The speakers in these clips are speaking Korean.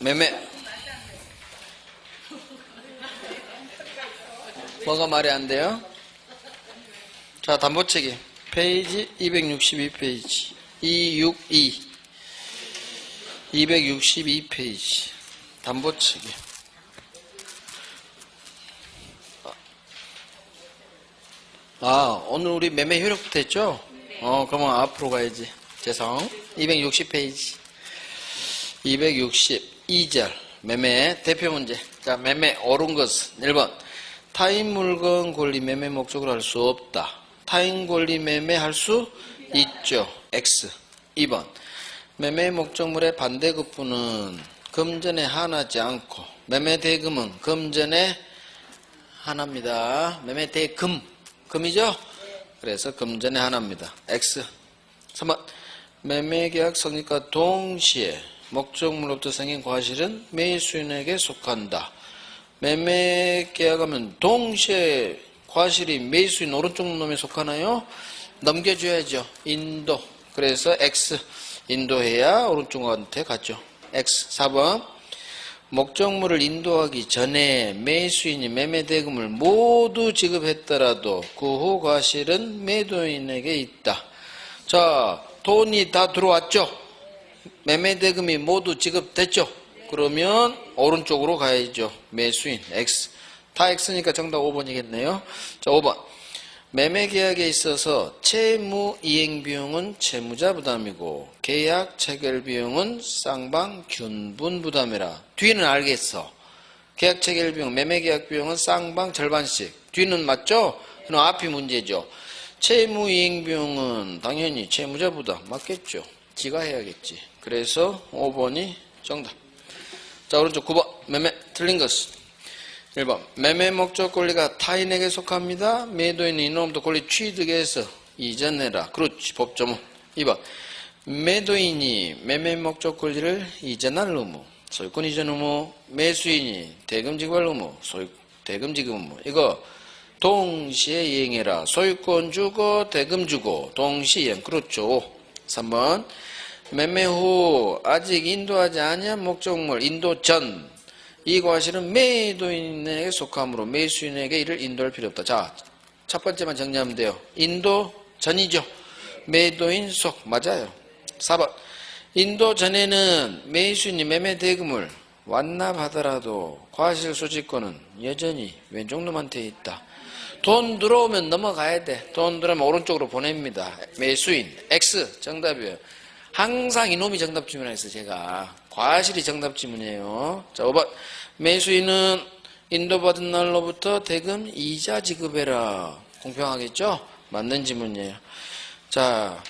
매매. 뭐가 말이 안 돼요? 자, 담보책임. 페이지 262페이지. 262페이지. 담보책임. 오늘 우리 매매 효력부터 했죠? 그러면 앞으로 가야지. 죄송. 260페이지. 262절. 매매 대표 문제. 자, 매매 옳은 것은 1번. 타인 물건 권리 매매 목적으로 할 수 없다. 타인 권리 매매할 수 있죠. X. 2번. 매매 목적물의 반대급부는 금전에 한하지 않고 매매 대금은 금전에 한합니다. 매매 대금. 금이죠? 그래서 금전에 한합니다. X. 3번. 매매계약 성립과 동시에 목적물로부터 생긴 과실은 매수인에게 속한다. 매매계약하면 동시에 과실이 매수인 오른쪽 놈에 속하나요? 넘겨줘야죠. 인도. 그래서 X. 인도해야 오른쪽한테 갔죠. X. 4번. 목적물을 인도하기 전에 매수인이 매매대금을 모두 지급했더라도 그 후 과실은 매도인에게 있다. 자, 돈이 다 들어왔죠? 매매대금이 모두 지급됐죠? 그러면 오른쪽으로 가야죠. 매수인 X. 다 X니까 정답 5번이겠네요. 자, 5번. 매매계약에 있어서 채무이행비용은 채무자 부담이고 계약 체결비용은 쌍방 균분 부담이라. 뒤는 알겠어. 계약 체결비용, 매매계약비용은 쌍방 절반씩. 뒤는 맞죠? 그럼 앞이 문제죠. 채무이행비용은 당연히 채무자 부담 맞겠죠. 지가 해야겠지. 그래서 5번이 정답. 자, 오른쪽 9번. 매매 틀린 것은 1번. 매매 목적 권리가 타인에게 속합니다. 매도인은 이놈도 권리 취득해서 이전해라. 그렇지. 법조문. 2번. 매도인이 매매 목적 권리를 이전할 의무. 소유권 이전 의무. 매수인이 대금 지급할 의무. 대금 지급 의무. 이거 동시에 이행해라. 소유권 주고 대금 주고 동시에 이행. 그렇죠. 3번. 매매 후 아직 인도하지 아니한 목적물 인도 전 이 과실은 매도인에게 속하므로 매수인에게 이를 인도할 필요 없다. 자, 첫 번째만 정리하면 돼요. 인도 전이죠. 매도인 속. 맞아요. 4번. 인도 전에는 매수인이 매매 대금을 완납하더라도 과실 소지권은 여전히 왼쪽 놈한테 있다. 돈 들어오면 넘어가야 돼. 돈 들어오면 오른쪽으로 보냅니다. 매수인 X. 정답이에요. 항상 이놈이 정답 지문했어요. 제가. 과실이 정답 지문이에요. 자, 5번. 매수인은 인도받은 날로부터 대금 이자 지급해라. 공평하겠죠? 맞는 지문이에요. 자,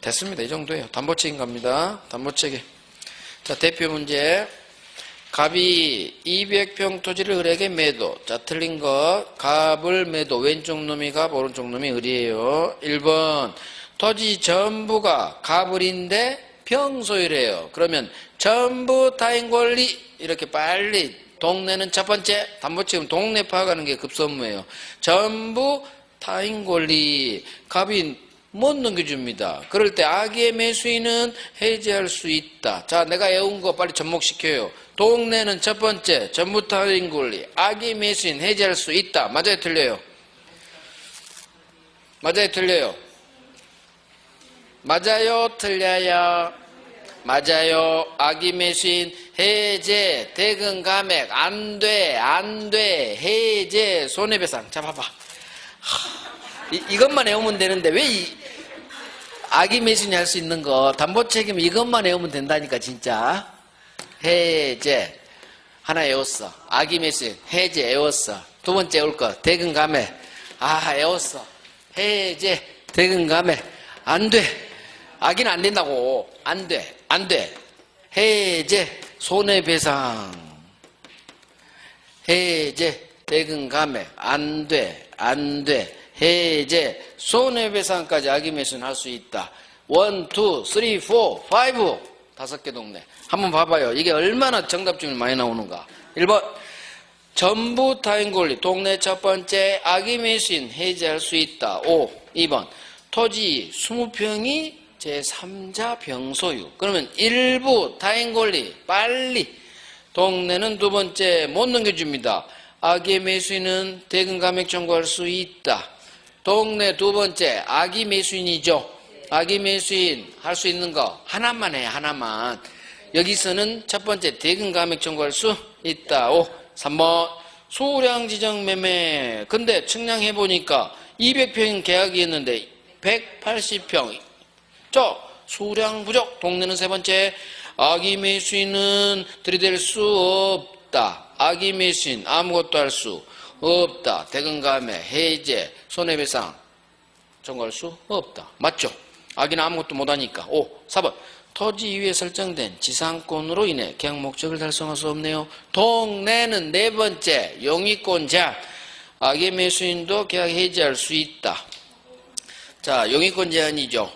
됐습니다. 이 정도예요. 담보책임 갑니다. 담보책임. 자, 대표 문제. 갑이 200평 토지를 을에게 매도. 자, 틀린 것. 갑을 매도. 왼쪽 놈이 갑, 오른쪽 놈이 을이에요. 1번. 토지 전부가 갑을인데 평소유래요. 그러면 전부 타인 권리 이렇게 빨리 동네는 첫 번째 담보책임 동네 파악하는 게 급선무예요. 전부 타인 권리 갑이 못 넘겨줍니다. 그럴 때 악의 매수인은 해지할 수 있다. 자, 내가 외운 거 빨리 접목시켜요. 동네는 첫 번째 전부 타인 권리 악의 매수인 해지할 수 있다. 맞아요, 틀려요? 맞아요, 틀려요? 맞아요, 틀려요? 맞아요. 악의 매수인 해제 대금 감액 안 돼. 해제 손해배상. 자, 봐봐. 이것만 외우면 되는데 왜 악의 매수인이 할 수 있는 거 담보책임 이것만 외우면 된다니까. 진짜. 해제 하나 외웠어. 악의 매수인 해제 외웠어. 두 번째 외울 거 대금 감액 외웠어. 해제 대금 감액 안 돼. 악의는 안 된다고. 안 돼. 해제 손해배상. 해제 대금 감액 안 돼. 해제 손해배상까지 악의 매수는 할 수 있다. 1, 2, 3, 4, 5 다섯 개 동네. 한번 봐봐요. 이게 얼마나 정답 중에 많이 나오는가. 1번. 전부 타인 권리 동네 첫 번째 악의 매수인 해제할 수 있다. 5. 2번. 토지 20평이 제3자 병소유. 그러면 일부 타인 권리 빨리. 동네는 두 번째 못 넘겨줍니다. 아기 매수인은 대금 감액 청구할 수 있다. 동네 두 번째 아기 매수인이죠. 아기 매수인 할 수 있는 거 하나만 해. 하나만. 여기서는 첫 번째 대금 감액 청구할 수 있다. 3번 소량 지정 매매. 근데 측량해 보니까 200평 계약이었는데 180평. 소량 부족. 동네는 세 번째 아기 매수인은 들이댈 수 없다. 아기 매수인 아무것도 할 수 없다. 대금 감액, 해제, 손해배상 청구할 수 없다. 맞죠? 아기는 아무것도 못하니까. 4번 토지 위에 설정된 지상권으로 인해 계약 목적을 달성할 수 없네요. 동네는 네 번째 용의권 제한. 아기 매수인도 계약 해지할 수 있다. 자, 용의권 제한이죠.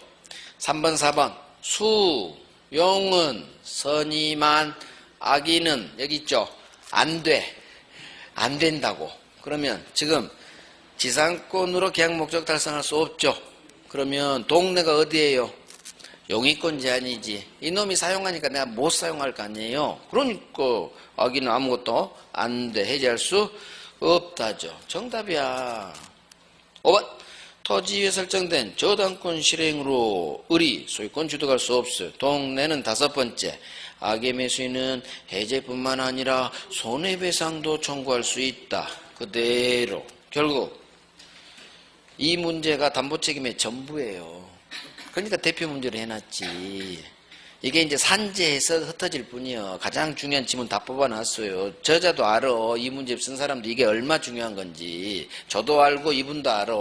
3번 4번 수, 용은, 선임한, 아기는 여기 있죠. 안 돼. 안 된다고. 그러면 지금 지상권으로 계약 목적 달성할 수 없죠. 그러면 동네가 어디예요? 용의권 제한이지. 이놈이 사용하니까 내가 못 사용할 거 아니에요. 그러니까 아기는 아무것도 안 돼. 해지할 수 없다죠. 정답이야. 5번 토지 위에 설정된 저당권 실행으로 의리, 소유권 취득할 수 없어요. 동네는 다섯 번째 아기 매수인은 해제뿐만 아니라 손해배상도 청구할 수 있다. 그대로. 결국 이 문제가 담보책임의 전부예요. 그러니까 대표 문제로 해놨지. 이게 이제 산재해서 흩어질 뿐이요. 가장 중요한 지문 다 뽑아놨어요. 저자도 알아. 이 문제 쓴 사람도 이게 얼마 중요한 건지. 저도 알고 이분도 알아.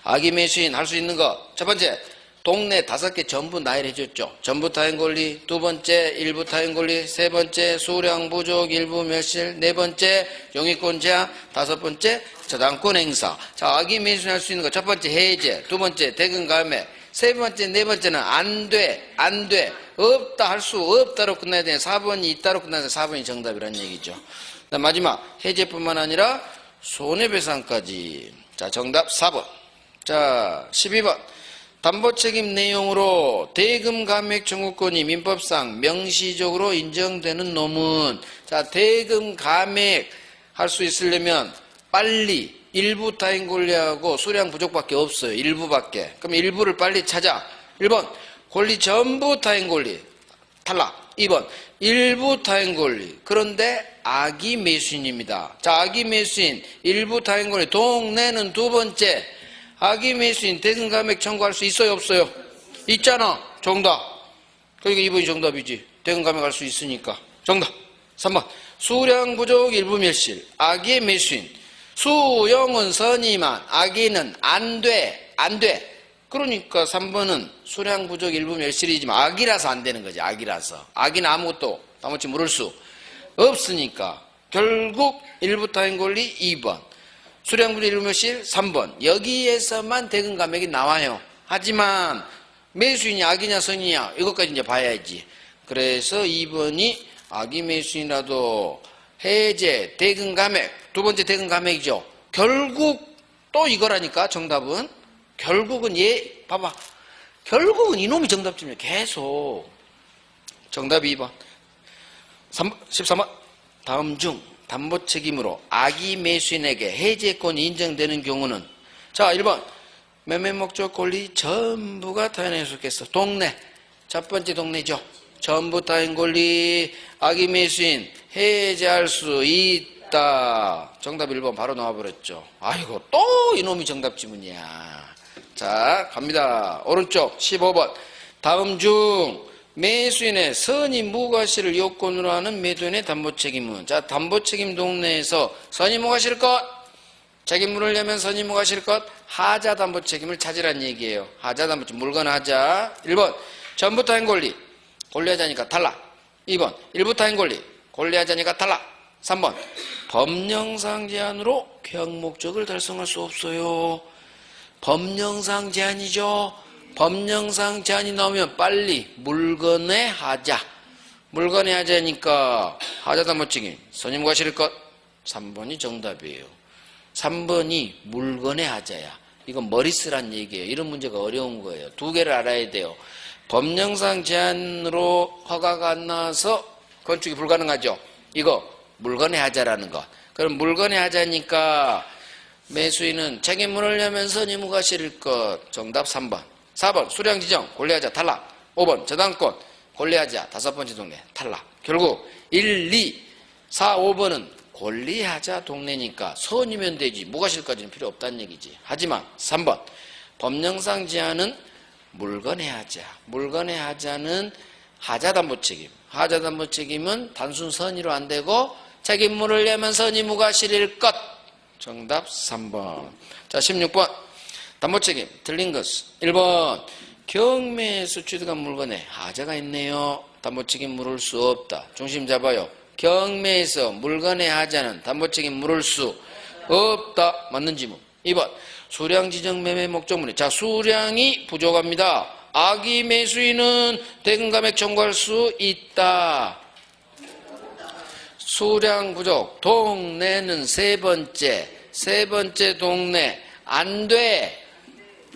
아기 매수인 할 수 있는 거. 첫 번째, 동네 5개 전부 나열해줬죠. 전부 타인 권리, 두 번째 일부 타인 권리, 세 번째 수량 부족 일부 멸실, 네 번째 용의권 제한, 다섯 번째 저당권 행사. 자, 아기 매수인 할 수 있는 거. 첫 번째 해제, 두 번째 대금 감액, 세 번째, 네 번째는 안 돼, 안 돼, 없다 할 수 없다로 끝나야 되네. 4번이 있다로 끝나야 돼. 4번이 정답이란 얘기죠. 마지막 해제뿐만 아니라 손해배상까지. 자, 정답 4번. 자, 12번. 담보책임 내용으로 대금 감액 청구권이 민법상 명시적으로 인정되는 놈은, 자, 대금 감액 할 수 있으려면 빨리 일부 타인 권리하고 수량 부족밖에 없어요. 일부밖에. 그럼 일부를 빨리 찾아. 1번 권리 전부 타인 권리 탈락. 2번 일부 타인 권리. 그런데 아기 매수인입니다. 자, 아기 매수인 일부 타인 권리. 동네는 두 번째 아기 매수인 대금 감액 청구할 수 있어요, 없어요? 있잖아. 정답. 그러니까 2번이 정답이지. 대금 감액할 수 있으니까. 정답. 3번 수량 부족 일부 멸실. 아기의 매수인. 수용은 선임한, 아기는 안 돼, 안 돼. 그러니까 3번은 수량 부족 일부 멸실이지만 아기라서 안 되는 거지. 아기라서. 아기는 아무것도 나머지 물을 수 없으니까 결국 일부 타인 권리 2번, 수량 부족 일부 멸실 3번. 여기에서만 대금 감액이 나와요. 하지만 매수인이 아기냐 선이냐 이것까지 이제 봐야지. 그래서 2번이 아기 매수인이라도 해제, 대금 감액, 두 번째 대금 감액이죠. 결국 또 이거라니까. 정답은 결국은 봐봐. 결국은 이놈이 정답쯤이야. 계속. 정답 2번. 13번. 다음 중 담보 책임으로 아기 매수인에게 해제권이 인정되는 경우는, 자, 1번 매매 목적 권리 전부가 타인에게 속했어. 동네. 첫 번째 동네죠. 전부 타인 권리 아기 매수인 해제할 수 있다. 정답 1번 바로 나와버렸죠. 아이고, 또 이놈이 정답 지문이야. 자, 갑니다. 오른쪽 15번. 다음 중 매수인의 선임 무과실을 요건으로 하는 매도인의 담보책임은, 자, 담보책임 동네에서 선임 무과실 것, 책임 물으려면 선임 무과실 것, 하자 담보책임을 찾으란 얘기예요. 하자 담보책임, 물건 하자. 1번 전부 타인 권리, 권리하자니까 탈락. 2번 일부 타인 권리, 권리하자니까 탈락. 3번 법령상 제한으로 계약 목적을 달성할 수 없어요. 법령상 제한이죠. 법령상 제한이 나오면 빨리 물건의 하자. 물건의 하자니까 하자 담보책임 선임과 실것. 3번이 정답이에요. 3번이 물건의 하자야. 이건 머리 쓰란 얘기예요. 이런 문제가 어려운 거예요. 두 개를 알아야 돼요. 법령상 제한으로 허가가 안 나와서 건축이 불가능하죠. 이거 물건의 하자라는 거. 그럼 물건의 하자니까 매수인은 책임문을 열면 선의무가 실릴 것. 정답 3번. 4번 수량 지정 권리하자 탈락. 5번 저당권 권리하자 다섯 번째 동네 탈락. 결국 1, 2, 4, 5번은 권리하자 동네니까 선이면 되지 무과실까지는 필요 없다는 얘기지. 하지만 3번 법령상 제한은 물건의 하자. 물건의 하자는 하자담보책임. 하자담보책임은 단순 선의로 안 되고 책임문을 내면 선의무가 실릴 것. 정답 3번. 자 16번 담보책임 틀린 것은 1번 경매에서 취득한 물건에 하자가 있네요. 담보책임 물을 수 없다. 중심 잡아요. 경매에서 물건의 하자는 담보책임 물을 수 없다. 맞는 지문. 2번 수량 지정 매매 목적물이 자 수량이 부족합니다. 악의 매수인은 대금 감액 청구할 수 있다. 수량 부족. 동네는 세 번째 동네 안 돼.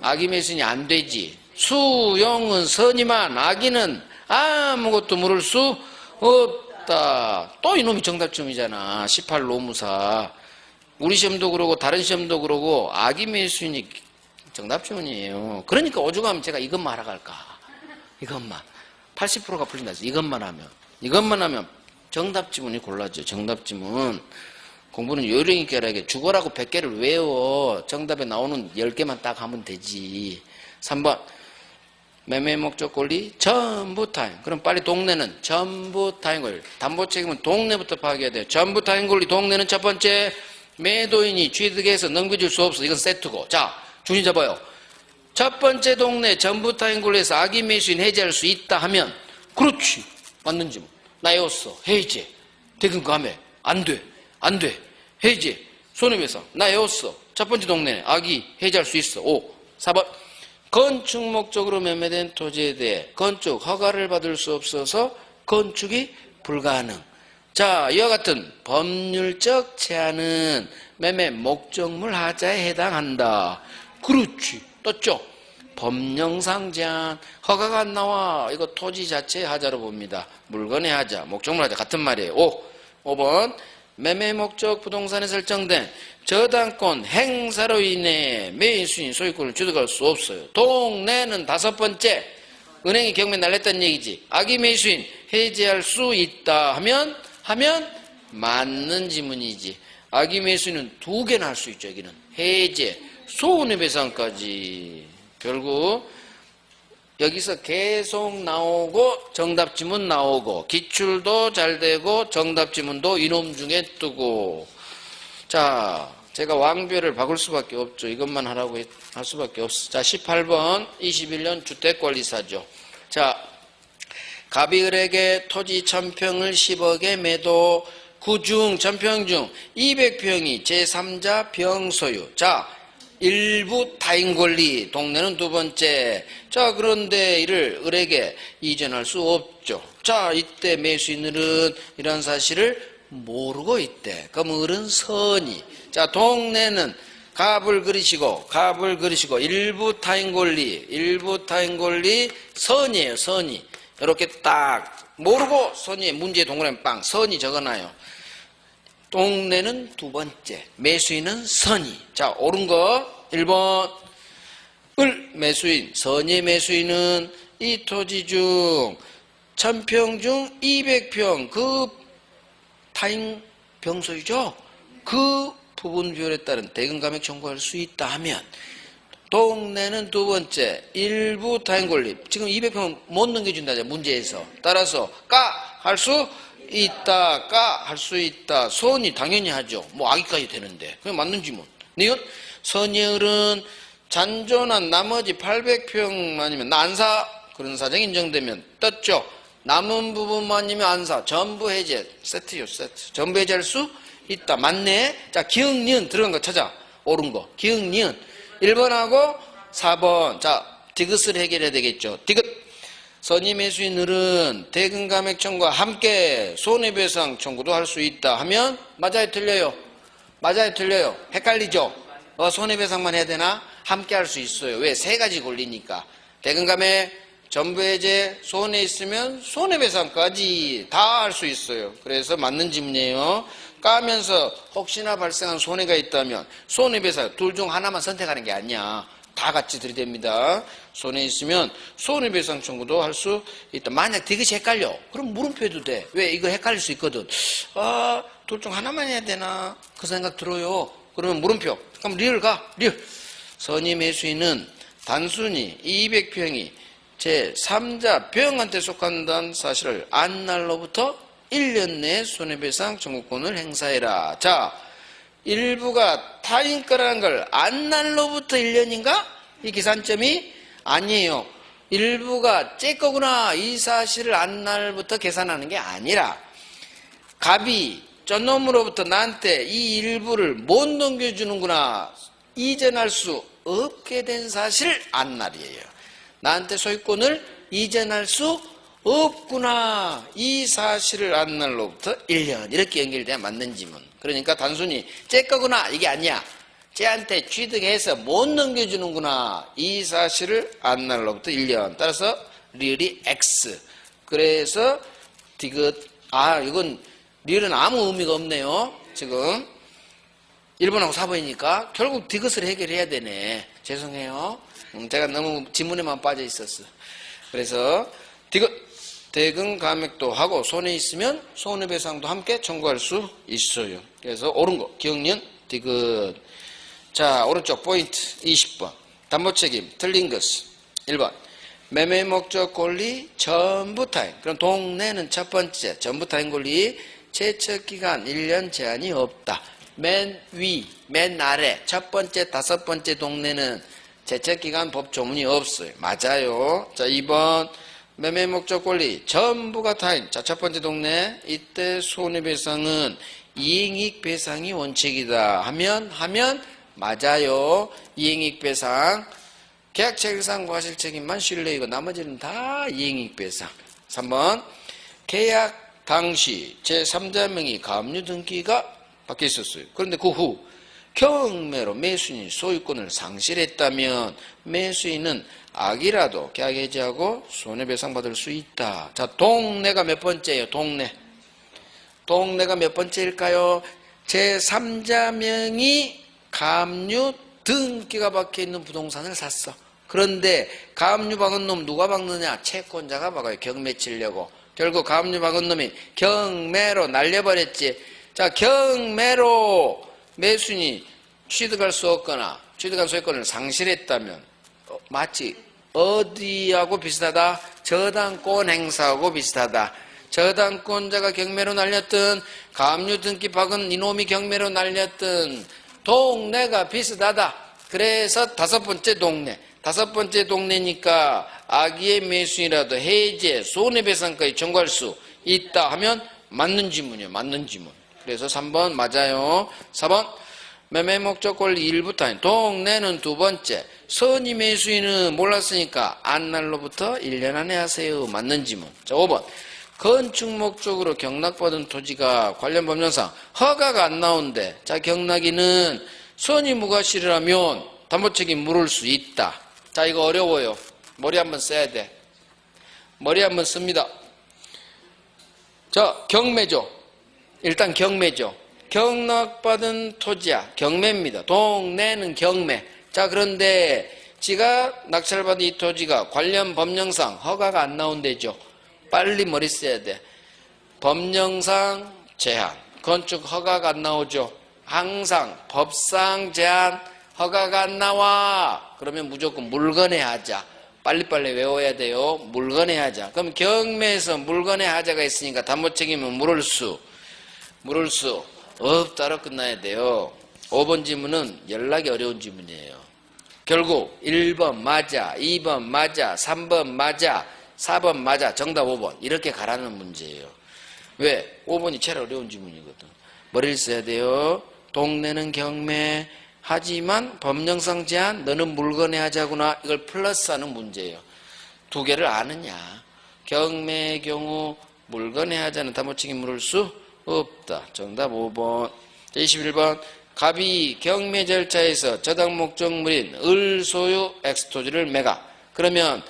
악의 매수인이 안 되지. 수용은 선이만 악의는 아무것도 물을 수 없다. 또 이놈이 정답점이잖아. 18 노무사. 우리 시험도 그러고 다른 시험도 그러고 악의 매수인이 정답점이에요. 그러니까 오죽하면 제가 이것만 하러 갈까. 이것만. 80%가 풀린다. 이것만 하면 정답지문이 골라져. 정답지문. 공부는 요령 있게 하게 죽어라고 100개를 외워. 정답에 나오는 10개만 딱 하면 되지. 3번 매매 목적 권리 전부 타인. 그럼 빨리 동네는 전부 타인 권리. 담보 책임은 동네부터 파악해야 돼요. 전부 타인 권리. 동네는 첫 번째 매도인이 취득해서 넘겨줄 수 없어. 이건 세트고. 자 중심 잡아요. 첫 번째 동네 전부 타인 권리에서 악의 매수인 해제할 수 있다 하면 그렇지. 맞는지 뭐. 나 외웠어. 해제. 대금 감액. 안 돼. 해제. 손해배상. 나 외웠어. 첫 번째 동네는 악의 해제할 수 있어. 5. 4번. 건축 목적으로 매매된 토지에 대해 건축 허가를 받을 수 없어서 건축이 불가능. 자, 이와 같은 법률적 제한은 매매 목적물 하자에 해당한다. 그렇지. 떴죠? 법령상 제한 허가가 안 나와. 이거 토지 자체의 하자로 봅니다. 물건의 하자, 목적물 하자 같은 말이에요. 5번 매매 목적 부동산에 설정된 저당권 행사로 인해 매수인 소유권을 취득할 수 없어요. 동네는 다섯 번째 은행이 경매 날렸다는 얘기지. 악의 매수인 해제할 수 있다 하면 맞는 지문이지. 악의 매수인은 두 개나 할 수 있죠. 여기는 해제, 손해배상까지. 결국 여기서 계속 나오고 정답지문 나오고 기출도 잘 되고 정답지문도 이놈 중에 뜨고. 자, 제가 왕별을 바꿀 수밖에 없죠. 이것만 하라고 할 수밖에 없어. 자, 18번 21년 주택관리사죠. 자, 갑이을에게 토지 1000평을 10억에 매도. 그중 1000평 중 200평이 제3자 병소유. 자, 일부 타인 권리. 동네는 두 번째. 자, 그런데 이를 을에게 이전할 수 없죠. 자, 이때 매수인은 이런 사실을 모르고 있대. 그럼 을은 선이. 자, 동네는 갑을 그리시고 일부 타인 권리 선이에요. 선이. 이렇게 딱 모르고 선이 문제 동그라미 빵 선이 적어놔요. 동네는 두 번째, 매수인은 선이. 자, 옳은 거 1번 을 매수인, 선의 매수인은 이 토지 중 1000평 중 200평 그 타인 병소유죠. 그 부분 비율에 따른 대금 감액 청구할 수 있다 하면 동네는 두 번째 일부 타인 권리. 지금 200평 못 넘겨준다 문제에서. 따라서 할 수 있다. 선이 당연히 하죠. 뭐 악의까지 되는데. 그게 맞는지 뭐. 니은 선의을은 잔존한 나머지 800평만이면 나 안 사. 그런 사정이 인정되면 떴죠. 남은 부분만이면 안 사. 전부 해제. 세트요, 세트. 전부 해제할 수 있다. 맞네. 자, 기억, 니은 들어간 거 찾아. 옳은 거. 기억, 니은. 1번하고 4번. 자, 디귿을 해결해야 되겠죠. 디귿. 선의 매수인들은 대금 감액 청구와 함께 손해배상 청구도 할 수 있다 하면 맞아요, 틀려요? 맞아요, 틀려요? 헷갈리죠? 손해배상만 해야 되나? 함께 할 수 있어요. 왜? 세 가지 권리니까. 대금감해, 전부해제, 손해 있으면 손해배상까지 다 할 수 있어요. 그래서 맞는 질문이에요. 까면서 혹시나 발생한 손해가 있다면 손해배상 둘 중 하나만 선택하는 게 아니야. 다 같이 들이댑니다. 손해 있으면 손해배상 청구도 할 수 있다. 만약 이것이 헷갈려. 그럼 물음표 해도 돼. 왜? 이거 헷갈릴 수 있거든. 둘 중 하나만 해야 되나? 그 생각 들어요. 그러면 물음표. 그럼 리을 가. 리을. 선의 매수인은 단순히 200평이 제3자 병한테 속한다는 사실을 안 날로부터 1년 내에 손해배상 청구권을 행사해라. 자, 일부가 타인 거라는 걸 안 날로부터 1년인가? 이 계산점이 아니에요. 일부가 제 거구나. 이 사실을 안 날부터 계산하는 게 아니라 갑이 쩐놈으로부터 나한테 이 일부를 못 넘겨주는구나. 이전할 수 없게 된 사실 안 날이에요. 나한테 소유권을 이전할 수 없구나. 이 사실을 안 날로부터 1년. 이렇게 연결돼야 맞는 지문. 그러니까 단순히 제 거구나. 이게 아니야. 쟤한테 취득해서 못 넘겨주는구나. 이 사실을 안 날로부터 1년. 따라서 리을이 X. 그래서 디귿. 이건 리을은 아무 의미가 없네요. 지금 1번하고 4번이니까 결국 디귿을 해결해야 되네. 죄송해요. 제가 너무 지문에만 빠져 있었어. 그래서 디귿. 대금 감액도 하고 손해 있으면 손해배상도 함께 청구할 수 있어요. 그래서 옳은 거 기억년 디귿. 자, 오른쪽 포인트 20번 담보책임 틀린 것은 1번 매매 목적 권리 전부 타인. 그럼 동네는 첫 번째 전부 타인 권리 제척기간 1년 제한이 없다. 맨 위, 맨 아래 첫 번째, 다섯 번째 동네는 제척기간 법 조문이 없어요. 맞아요. 자, 2번 매매 목적 권리 전부가 타인. 자, 첫 번째 동네 이때 손해배상은 이익배상이 원칙이다 하면 맞아요. 이익배상 계약체결상 과실책임만 실내이고 나머지는 다 이익배상. 3번 계약 당시 제3자명의 가압류 등기가 박혀 있었어요. 그런데 그 후 경매로 매수인이 소유권을 상실했다면 매수인은 악이라도 계약 해지하고 손해배상 받을 수 있다. 자, 동네가 몇 번째예요? 동네가 몇 번째일까요? 제3자명이 가압류 등기가 박혀있는 부동산을 샀어. 그런데 가압류 박은 놈 누가 박느냐? 채권자가 박아요. 경매 치려고. 결국 가압류 박은 놈이 경매로 날려버렸지. 자, 경매로 매수인이 취득할 수 없거나 취득한 소유권을 상실했다면 마치 어디하고 비슷하다? 저당권 행사하고 비슷하다. 저당권자가 경매로 날렸든 가압류 등기 박은 이놈이 경매로 날렸든 동네가 비슷하다. 그래서 다섯 번째 동네. 다섯 번째 동네니까 악의의 매수인이라도 해제, 손해배상까지 청구할 수 있다 하면 맞는 지문이에요. 맞는 지문. 그래서 3번 맞아요. 4번 매매 목적 권리 일부 타인. 동네는 두 번째. 선의 매수인은 몰랐으니까 안날로부터 1년 안에 하세요. 맞는 지문. 자, 5번 건축 목적으로 경락받은 토지가 관련 법령상 허가가 안 나오는데, 자, 경락인은 선의 무과실이라면 담보책임 물을 수 있다. 자, 이거 어려워요. 머리 한번 써야 돼. 머리 한번 씁니다. 자, 경매죠. 일단 경매죠. 경락받은 토지야. 경매입니다. 동네는 경매. 자, 그런데 지가 낙찰받은 이 토지가 관련 법령상 허가가 안 나온대죠. 빨리 머리 써야 돼. 법령상 제한. 건축 허가가 안 나오죠. 항상 법상 제한 허가가 안 나와. 그러면 무조건 물건의 하자. 빨리빨리 외워야 돼요. 물건의 하자. 그럼 경매에서 물건의 하자가 있으니까 담보책임은 물을 수 없다로 끝나야 돼요. 5번 지문은 연락이 어려운 지문이에요. 결국 1번 맞아, 2번 맞아, 3번 맞아, 4번 맞아, 정답 5번. 이렇게 가라는 문제예요. 왜? 5번이 제일 어려운 지문이거든. 머리를 써야 돼요. 동네는 경매, 하지만 법령상 제한, 너는 물건의 하자구나. 이걸 플러스하는 문제예요. 두 개를 아느냐. 경매의 경우 물건의 하자는 담보책임 물을 수 없다. 정답 5번. 21번 갑이 경매 절차에서 저당 목적물인 을 소유 엑스토지를 매가. 그러면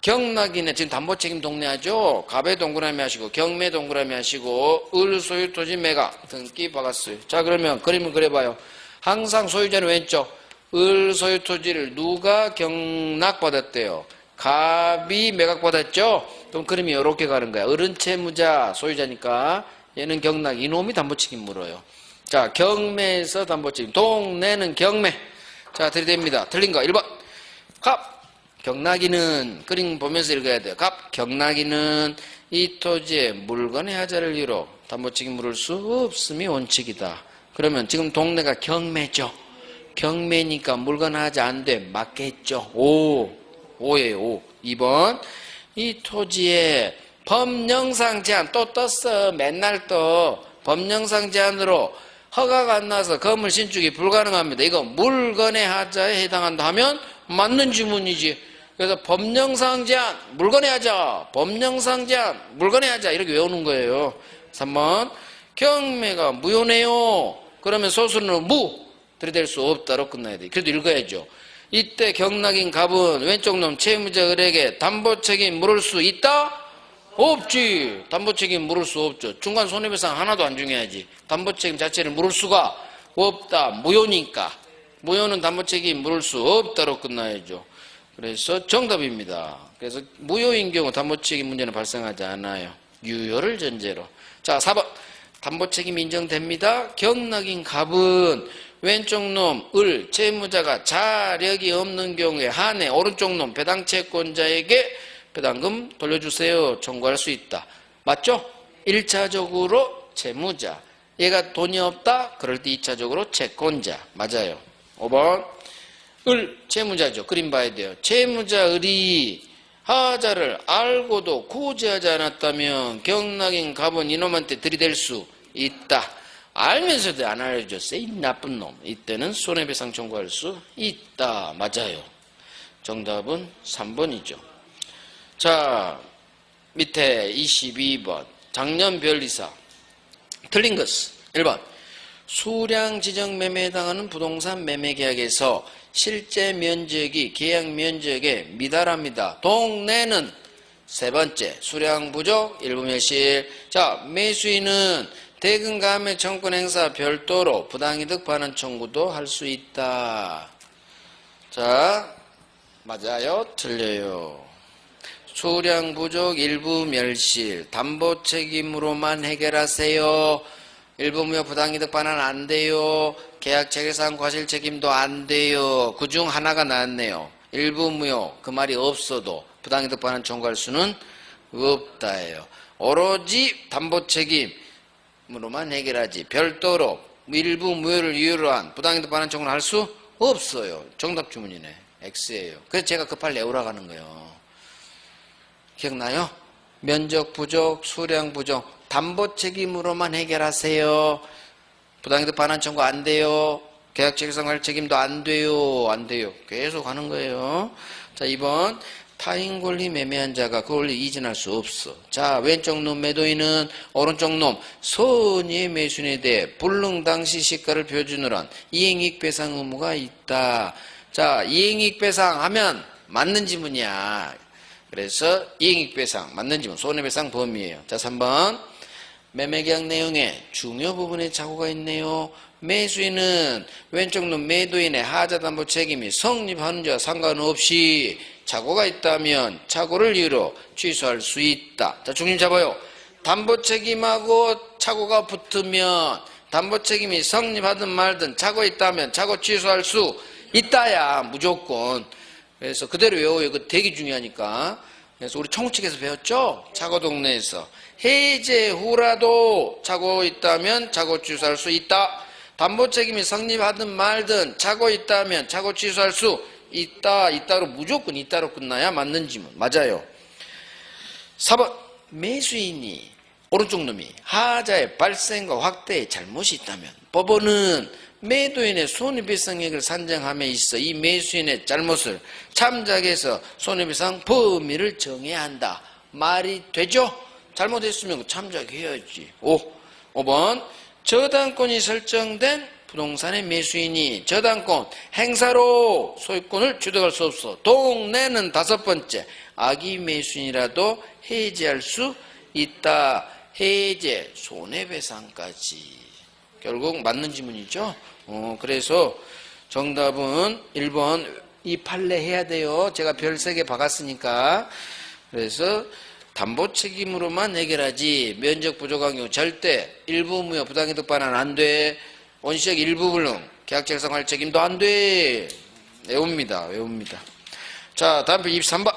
경락인의 지금 담보책임 동네하죠. 갑의 동그라미 하시고 경매 동그라미 하시고 을 소유 토지 매가 등기 박았어요. 자, 그러면 그림을 그려봐요. 항상 소유자는 왼쪽. 을 소유 토지를 누가 경락받았대요? 갑이 매각받았죠. 그럼 그림이 이렇게 가는 거야. 을은 채무자 소유자니까 얘는 경락, 이놈이 담보책임 물어요. 자, 경매에서 담보책임. 동네는 경매. 자, 들이댑니다. 틀린 거 1번. 갑 경락이는 그림 보면서 읽어야 돼요. 갑 경락이는 이 토지에 물건의 하자를 이유로 담보책임 물을 수 없음이 원칙이다. 그러면 지금 동네가 경매죠. 경매니까 물건 하자 안 돼. 맞겠죠. 5예요. 5. 2번. 이 토지에 법령상 제한 또 떴어. 맨날 떠. 법령상 제한으로 허가가 안 나서 건물 신축이 불가능합니다. 이거 물건의 하자에 해당한다 하면 맞는 지문이지. 그래서 법령상 제한, 물건의 하자, 법령상 제한, 물건의 하자 이렇게 외우는 거예요. 3번. 경매가 무효네요. 그러면 소수는 무 들이댈 수 없다로 끝나야 돼. 그래도 읽어야죠. 이때 경락인 갑은 왼쪽 놈 채무자 을에게 담보책임 물을 수 있다? 없지. 담보책임 물을 수 없죠. 중간 손해배상 하나도 안 중요하지. 담보책임 자체를 물을 수가 없다. 무효니까. 무효는 담보책임 물을 수 없다로 끝나야죠. 그래서 정답입니다. 그래서 무효인 경우 담보책임 문제는 발생하지 않아요. 유효를 전제로. 자, 4번. 담보책임 인정됩니다. 경락인 갑은 왼쪽 놈 을 채무자가 자력이 없는 경우에 한해 오른쪽 놈 배당 채권자에게 배당금 돌려주세요 청구할 수 있다. 맞죠? 1차적으로 채무자. 얘가 돈이 없다? 그럴 때 2차적으로 채권자. 맞아요. 5번. 을 채무자죠. 그림 봐야 돼요. 채무자 을이 하자를 알고도 고지하지 않았다면 경락인 갑은 이놈한테 들이댈 수 있다. 알면서도 안 알려줬어. 이 나쁜 놈. 이때는 손해배상 청구할 수 있다. 맞아요. 정답은 3번이죠. 자, 밑에 22번. 작년 변리사. 틀린 것은 1번. 수량 지정 매매에 해당하는 부동산 매매 계약에서 실제 면적이 계약 면적에 미달합니다. 동네는 세 번째. 수량 부족, 일부 멸실. 자, 매수인은 대금 감액 청구 행사 별도로 부당이득 반환 청구도 할 수 있다. 자, 맞아요? 틀려요. 수량 부족, 일부 멸실, 담보 책임으로만 해결하세요. 일부 무효 부당이득 반환 안 돼요. 계약 체결상 과실 책임도 안 돼요. 그중 하나가 나왔네요. 일부 무효, 그 말이 없어도 부당이득 반환 청구할 수는 없다예요. 오로지 담보 책임으로만 해결하지 별도로 일부 무효를 이유로 한 부당이득 반환 청구를 할 수 없어요. 정답 주문이네. X예요. 그래서 제가 급하게 내오라고 하는 거예요. 기억나요? 면적 부족, 수량 부족, 담보 책임으로만 해결하세요. 부당이득 반환 청구 안 돼요. 계약 체결상 과실 책임도 안 돼요. 안 돼요. 계속 하는 거예요. 자, 2번. 타인 권리 매매한 자가 그 권리 이전할 수 없어. 자, 왼쪽 놈 매도인은 오른쪽 놈 선의의 매수인에 대해 불능 당시 시가를 표준으로 한 이행이익 배상 의무가 있다. 자, 이행이익 배상하면 맞는 지문이야. 그래서 이행이익 배상 맞는 지문 손해배상 범위예요. 자, 3번. 매매계약 내용에 중요 부분에 착오가 있네요. 매수인은 왼쪽 놈 매도인의 하자담보 책임이 성립하는 자와 상관없이 착오가 있다면 착오를 이유로 취소할 수 있다. 자, 중심 잡아요. 담보 책임하고 착오가 붙으면 담보 책임이 성립하든 말든 착오 있다면 착오 취소할 수 있다야. 무조건. 그래서 그대로 외워요. 그 되게 중요하니까. 그래서 우리 청구책에서 배웠죠? 착오 동네에서. 해제 후라도 착오 있다면 착오 취소할 수 있다. 담보 책임이 성립하든 말든 착오 있다면 착오 취소할 수 있다. 있다로 무조건 있다로 끝나야 맞는 지문. 맞아요. 4번. 매수인이 오른쪽 놈이 하자의 발생과 확대에 잘못이 있다면 법원은 매도인의 손해배상액을 산정함에 있어 이 매수인의 잘못을 참작해서 손해배상 범위를 정해야 한다. 말이 되죠? 잘못했으면 참작해야지. 5번. 저당권이 설정된 부동산의 매수인이 저당권 행사로 소유권을 취득할 수 없어. 동네는 다섯 번째, 악의 매수인이라도 해지할 수 있다. 해제, 손해배상까지. 결국 맞는 지문이죠. 그래서 정답은 1번 이 판례 해야 돼요. 제가 별 3개 박았으니까. 그래서 담보 책임으로만 해결하지 면적 부족한 경우 절대 일부 무효 부당이득 반환 안 돼. 원시적 일부 불능 계약 작성할 책임도 안 돼. 외웁니다. 자, 다음 표 23번.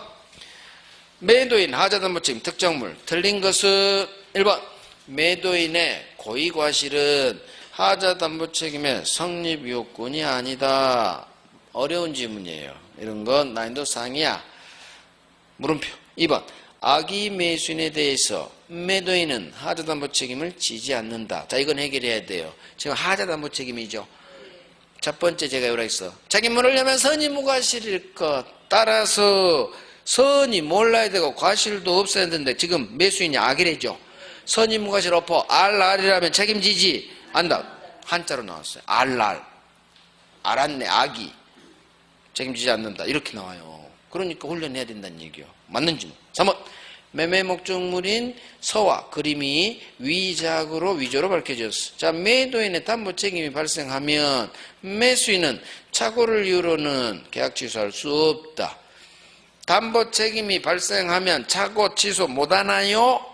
매도인 하자담보 책임 특정물. 틀린 것은 1번 매도인의 고의과실은 하자담보 책임의 성립 요건이 아니다. 어려운 질문이에요. 이런 건 난이도 상이야. 물음표. 2번 악의 매수인에 대해서 매도인은 하자담보 책임을 지지 않는다. 자, 이건 해결해야 돼요. 지금 하자담보 책임이죠. 첫 번째 제가 요락했어. 자기 모르려면 선이 무과실일 것. 따라서 선이 몰라야 되고 과실도 없어야 되는데 지금 매수인이 악이래죠. 선이 무과실 엎어 RR이라면 책임지지 않는다. 한자로 나왔어요. RR. 알았네. 악이. 책임지지 않는다. 이렇게 나와요. 그러니까 훈련해야 된다는 얘기요. 맞는 질문. 3번. 매매 목적물인 서와 그림이 위조로 밝혀졌어. 자, 매도인의 담보 책임이 발생하면 매수인은 착오를 이유로는 계약 취소할 수 없다. 담보 책임이 발생하면 착오 취소 못하나요?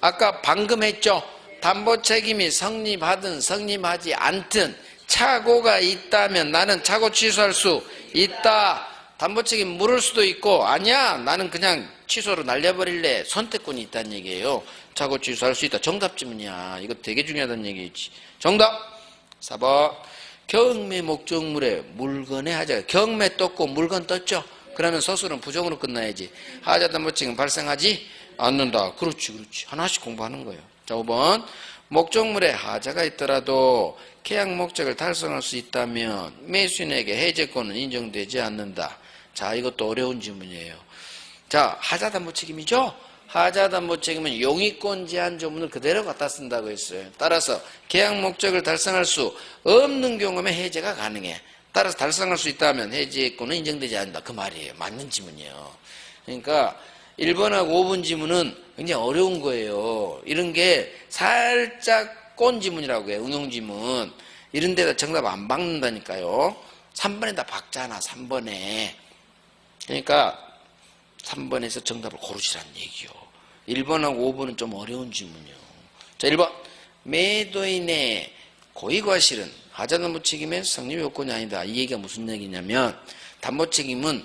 아까 방금 했죠. 담보 책임이 성립하든 성립하지 않든 착오가 있다면 나는 착오 취소할 수 있다. 담보 책임 물을 수도 있고 아니야 나는 그냥 취소로 날려버릴래. 선택권이 있다는 얘기예요. 착오 취소할 수 있다. 정답 지문이야. 이거 되게 중요하다는 얘기지. 정답 4번. 경매 목적물에 물건의 하자. 경매 떴고 물건 떴죠. 그러면 서술은 부정으로 끝나야지. 하자 담보 책임 발생하지 않는다. 그렇지. 하나씩 공부하는 거예요. 자, 5번. 목적물에 하자가 있더라도 계약 목적을 달성할 수 있다면 매수인에게 해제권은 인정되지 않는다. 자, 이것도 어려운 질문이에요. 자, 하자담보 책임이죠? 하자담보 책임은 용의권 제한 조문을 그대로 갖다 쓴다고 했어요. 따라서 계약 목적을 달성할 수 없는 경우에 해제가 가능해. 따라서 달성할 수 있다면 해제권은 인정되지 않는다. 그 말이에요. 맞는 지문이에요. 그러니까 1번하고 5번 지문은 굉장히 어려운 거예요. 이런 게 살짝 꼰 지문이라고 해요. 응용 지문. 이런 데다 정답 안 박는다니까요. 3번에다 박잖아. 3번에. 그러니까 3번에서 정답을 고르시라는 얘기요. 1번하고 5번은 좀 어려운 질문이요. 자, 1번. 매도인의 고의과실은 하자담보 책임의 성립 요건이 아니다. 이 얘기가 무슨 얘기냐면 담보 책임은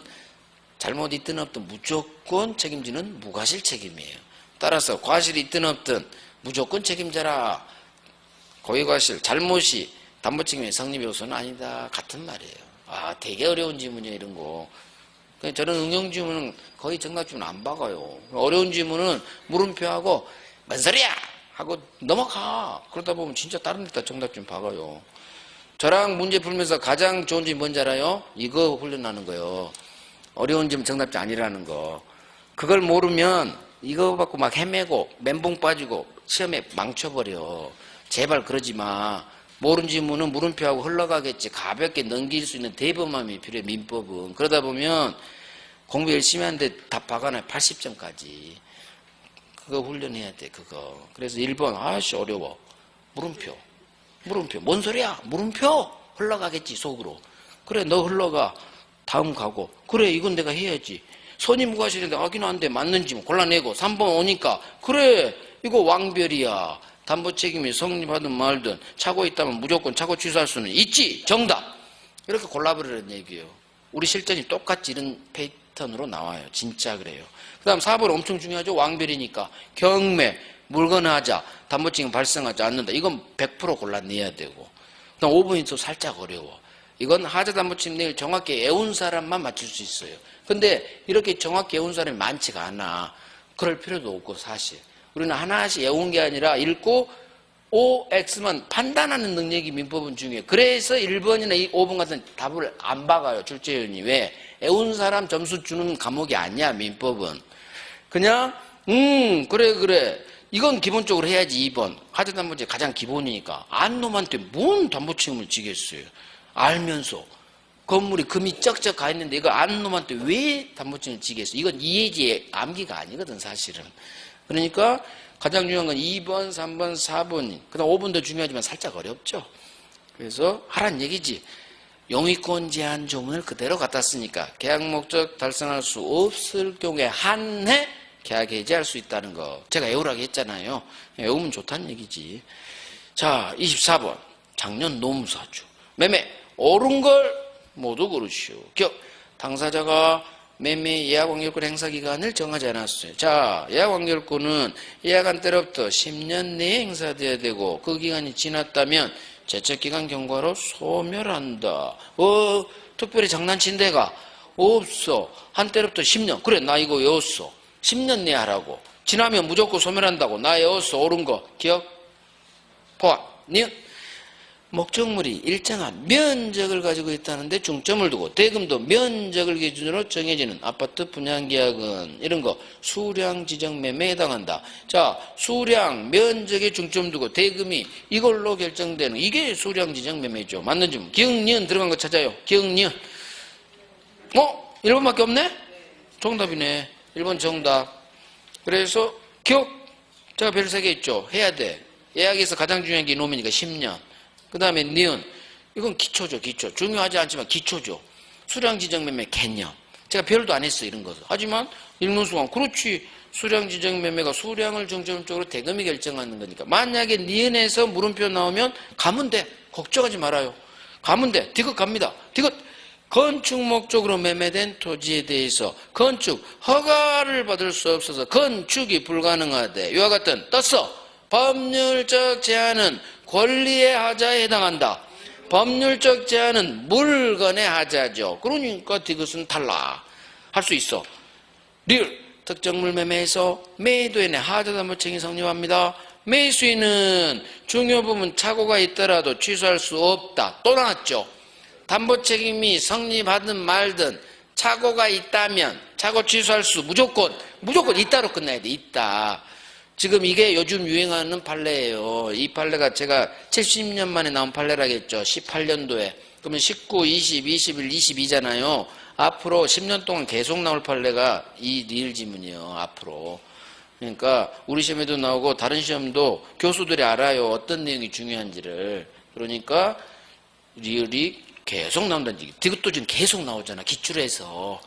잘못 있든 없든 무조건 책임지는 무과실 책임이에요. 따라서 과실이 있든 없든 무조건 책임져라. 고의과실, 잘못이 담보 책임의 성립 요소는 아니다. 같은 말이에요. 아, 되게 어려운 질문이에요. 이런 거. 저는 응용 질문은 거의 정답 질문 안 박아요. 어려운 질문은 물음표하고 뭔 소리야 하고 넘어가. 그러다 보면 진짜 다른 데다 정답 좀 박아요. 저랑 문제 풀면서 가장 좋은 질문 뭔지 알아요? 이거 훈련하는 거예요. 어려운 질문 정답지 아니라는 거. 그걸 모르면 이거 갖고 막 헤매고 멘붕 빠지고 시험에 망쳐버려. 제발 그러지 마. 모르는 질문은 물음표하고 흘러가겠지. 가볍게 넘길 수 있는 대범함이 필요해. 민법은. 그러다 보면 공부 열심히 하는데 답 박아놔요. 80점까지. 그거 훈련해야 돼. 그거. 그래서 1번 아씨 어려워. 물음표. 뭔 소리야? 물음표. 흘러가겠지 속으로. 그래 너 흘러가. 다음 가고. 그래 이건 내가 해야지. 선이 무과실인데 하긴 한데 맞는지 골라내고 3번 오니까 그래 이거 왕별이야. 담보 책임이 성립하든 말든 착오 있다면 무조건 착오 취소할 수는 있지. 정답. 이렇게 골라버리는 얘기예요. 우리 실전이 똑같이 이런 패턴으로 나와요. 진짜 그래요. 그 다음 4번 엄청 중요하죠. 왕별이니까 경매, 물건 하자, 담보 책임 발생하지 않는다. 이건 100% 골라내야 되고. 그 다음 5번이 또 살짝 어려워. 이건 하자 담보 책임 내일 정확히 외운 사람만 맞출 수 있어요. 근데 이렇게 정확히 외운 사람이 많지가 않아. 그럴 필요도 없고 사실. 우리는 하나씩 외운 게 아니라 읽고 OX만 판단하는 능력이 민법은 중요해요. 그래서 1번이나 5번 같은 답을 안 박아요. 출제위원이. 왜? 외운 사람 점수 주는 과목이 아니야. 민법은. 그냥 그래 이건 기본적으로 해야지. 2번 하자담보제 가장 기본이니까. 안 놈한테 뭔 담보책임을 지겠어요. 알면서 건물이 금이 쩍쩍 가 있는데 이거 안 놈한테 왜 담보책임을 지겠어요. 이건 이해지의 암기가 아니거든 사실은. 그러니까 가장 중요한 건 2번, 3번, 4번, 그 다음 5번도 중요하지만 살짝 어렵죠. 그래서 하란 얘기지. 영위권 제한 조문을 그대로 갖다 쓰니까 계약 목적 달성할 수 없을 경우에 한해 계약 해지할 수 있다는 거. 제가 외우라고 했잖아요. 외우면 좋다는 얘기지. 자, 24번. 작년 노무사주. 매매 옳은 걸 모두 고르시오. 기억. 당사자가 매매 예약완결권 행사기간을 정하지 않았어요. 자, 예약완결권은 예약한 때로부터 10년 내에 행사돼야 되고 그 기간이 지났다면 제척기간 경과로 소멸한다. 특별히 장난친 데가 없어. 한때로부터 10년. 그래, 나 이거 외웠어. 10년 내에 하라고. 지나면 무조건 소멸한다고. 나 외웠어. 옳은 거. 기억? 포함. 니은. 목적물이 일정한 면적을 가지고 있다는데 중점을 두고 대금도 면적을 기준으로 정해지는 아파트 분양계약은 이런 거 수량 지정 매매에 해당한다. 자, 수량 면적에 중점 두고 대금이 이걸로 결정되는 이게 수량 지정 매매죠. 맞는지 기억 니은 들어간 거 찾아요. 기억 니은. 1번밖에 없네? 정답이네. 1번 정답. 그래서 기억 제가 별 3개 있죠. 해야 돼. 예약에서 가장 중요한 게 이놈이니까 10년. 그 다음에 니은. 이건 기초죠. 기초. 중요하지 않지만 기초죠. 수량지정매매 개념. 제가 별도 안 했어요. 이런 것을. 하지만 읽는 순간 그렇지. 수량지정매매가 수량을 중점적으로 대금이 결정하는 거니까. 만약에 니은에서 물음표 나오면 가면 돼. 걱정하지 말아요. 가면 돼. 디귿 갑니다. 디귿. 건축 목적으로 매매된 토지에 대해서 건축 허가를 받을 수 없어서 건축이 불가능하대. 이와 같은 떴어. 법률적 제한은 권리의 하자에 해당한다. 법률적 제한은 물건의 하자죠. 그러니까 디귿은 탈락. 할 수 있어. 리을. 특정물 매매에서 매도인의 하자담보책임이 성립합니다. 매수인은 중요 부분 착오가 있더라도 취소할 수 없다. 또 나왔죠. 담보책임이 성립하든 말든 착오가 있다면 착오 취소할 수 무조건 있다로 끝나야 돼. 있다. 지금 이게 요즘 유행하는 판례예요. 이 판례가 제가 70년 만에 나온 판례라겠죠. 18년도에. 그러면 19, 20, 21, 22잖아요. 앞으로 10년 동안 계속 나올 판례가 이 리을 지문이에요. 앞으로. 그러니까 우리 시험에도 나오고 다른 시험도 교수들이 알아요. 어떤 내용이 중요한지를. 그러니까 리을이 계속 나온다는 얘기. 디귿도 지금 계속 나오잖아. 기출에서.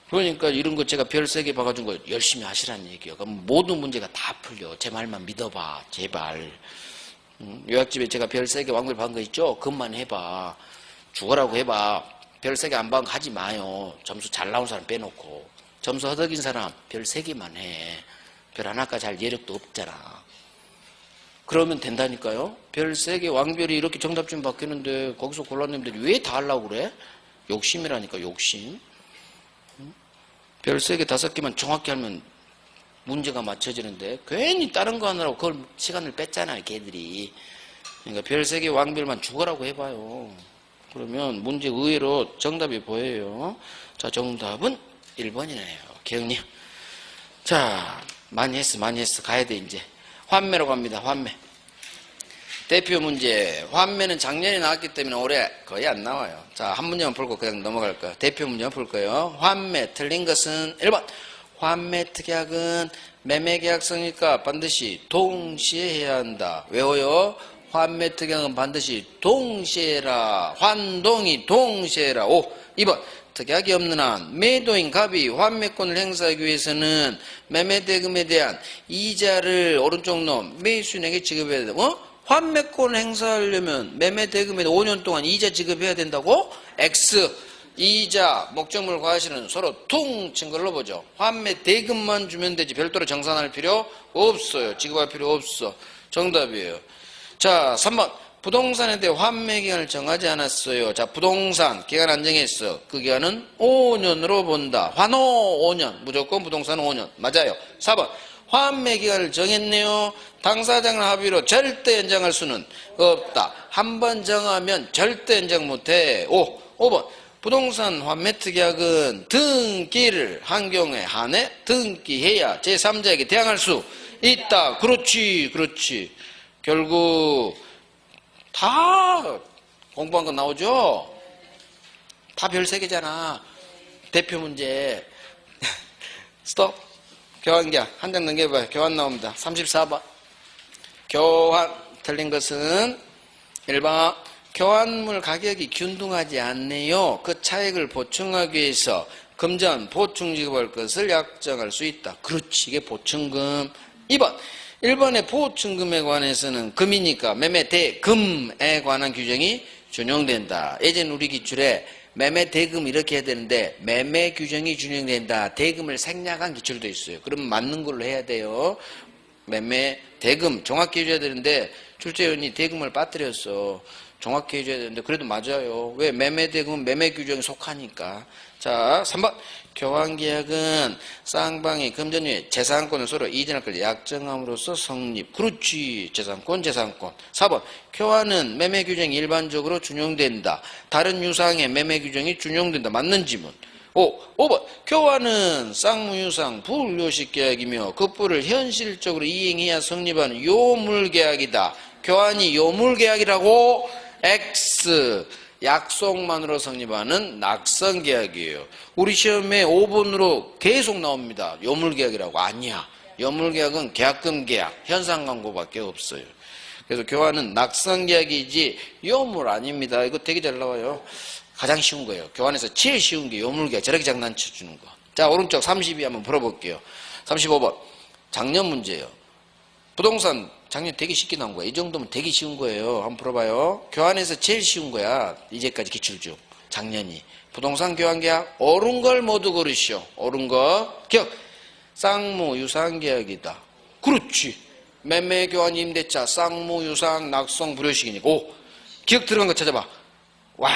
그러니까 이런 거 제가 별 3개 봐가지고 거 열심히 하시라는 얘기예요. 그럼 모든 문제가 다 풀려. 제 말만 믿어봐. 제발. 요약집에 제가 별 3개 왕별 받은 거 있죠? 그것만 해봐. 죽어라고 해봐. 별 3개 안 받은 거 하지 마요. 점수 잘 나온 사람 빼놓고. 점수 허덕인 사람 별 3개만 해. 별 하나까지 할 예력도 없잖아. 그러면 된다니까요. 별 3개 왕별이 이렇게 정답쯤 바뀌는데 거기서 골라내면 왜 다 하려고 그래? 욕심이라니까 욕심. 별 3개 5개만 정확히 하면 문제가 맞춰지는데 괜히 다른 거 하느라고 그걸 시간을 뺐잖아요. 걔들이. 그러니까 별 3개 왕별만 죽어라고 해봐요. 그러면 문제 의외로 정답이 보여요. 자, 정답은 1번이네요. 기억님. 자, 많이 했어. 가야 돼 이제. 환매로 갑니다. 환매. 대표 문제. 환매는 작년에 나왔기 때문에 올해 거의 안 나와요. 자, 한 문제만 풀고 그냥 넘어갈 거예요. 대표 문제만 풀 거예요. 환매. 틀린 것은 1번. 환매 특약은 매매계약 성립과 반드시 동시에 해야 한다. 외워요. 환매 특약은 반드시 동시에 해라. 환동이 동시에 해라. 2번. 특약이 없는 한 매도인 갑이 환매권을 행사하기 위해서는 매매대금에 대한 이자를 오른쪽 놈 매수인에게 지급해야 된다. 환매권을 행사하려면 매매대금에 5년 동안 이자 지급해야 된다고? X. 이자, 목적물 과실은 서로 퉁친 걸로 보죠. 환매대금만 주면 되지 별도로 정산할 필요 없어요. 지급할 필요 없어. 정답이에요. 자, 3번. 부동산에 대해 환매 기간을 정하지 않았어요. 자, 부동산 기간 안 정했어. 그 기간은 5년으로 본다. 환호 5년. 무조건 부동산은 5년. 맞아요. 4번. 환매 기간을 정했네요. 당사자간 합의로 절대 연장할 수는 없다. 한 번 정하면 절대 연장 못해. 5번. 부동산 환매 특약은 등기를 한 경우에 한해 등기해야 제3자에게 대항할 수 있다. 그렇지, 그렇지. 결국 다 공부한 거 나오죠? 다 별 3개잖아. 대표 문제. 스톱. 교환계약. 한 장 넘겨봐요. 교환 나옵니다. 34번. 교환. 틀린 것은 1번. 교환물 가격이 균등하지 않네요. 그 차익을 보충하기 위해서 금전 보충 지급할 것을 약정할 수 있다. 그렇지. 이게 보충금. 2번. 1번의 보충금에 관해서는 금이니까 매매 대금에 관한 규정이 준용된다. 예전 우리 기출에 매매 대금 이렇게 해야 되는데 매매 규정이 준용된다. 대금을 생략한 기출도 있어요. 그럼 맞는 걸로 해야 돼요. 매매 대금 정확히 해줘야 되는데 출제위원이 대금을 빠뜨렸어. 정확히 해줘야 되는데 그래도 맞아요. 왜? 매매 대금은 매매 규정에 속하니까. 자, 3번. 교환계약은 쌍방이 금전 후에 재산권을 서로 이전할 걸 약정함으로써 성립. 그렇지. 재산권, 재산권. 4번. 교환은 매매 규정이 일반적으로 준용된다. 다른 유상의 매매 규정이 준용된다. 맞는 지문. 5번. 교환은 쌍무유상 불요식 계약이며 급부를 현실적으로 이행해야 성립하는 요물계약이다. 교환이 요물계약이라고 X. 약속만으로 성립하는 낙선계약이에요. 우리 시험에 5번으로 계속 나옵니다. 요물계약이라고. 아니야. 요물계약은 계약금 계약, 현상광고밖에 없어요. 그래서 교환은 낙선계약이지 요물 아닙니다. 이거 되게 잘 나와요. 가장 쉬운 거예요. 교환에서 제일 쉬운 게 요물계약. 저렇게 장난쳐주는 거. 자, 오른쪽 32 한번 풀어볼게요. 35번. 작년 문제예요. 부동산 작년 되게 쉽게 나온 거야. 이 정도면 되게 쉬운 거예요. 한번 풀어봐요. 교환에서 제일 쉬운 거야. 이제까지 기출 중. 작년이. 부동산 교환계약 옳은 걸 모두 고르시오. 옳은 거. 기억. 쌍무 유상계약이다. 그렇지. 매매 교환 임대차 쌍무 유상 낙성 불효식이니까. 오. 기억 들어간 거 찾아봐. 와,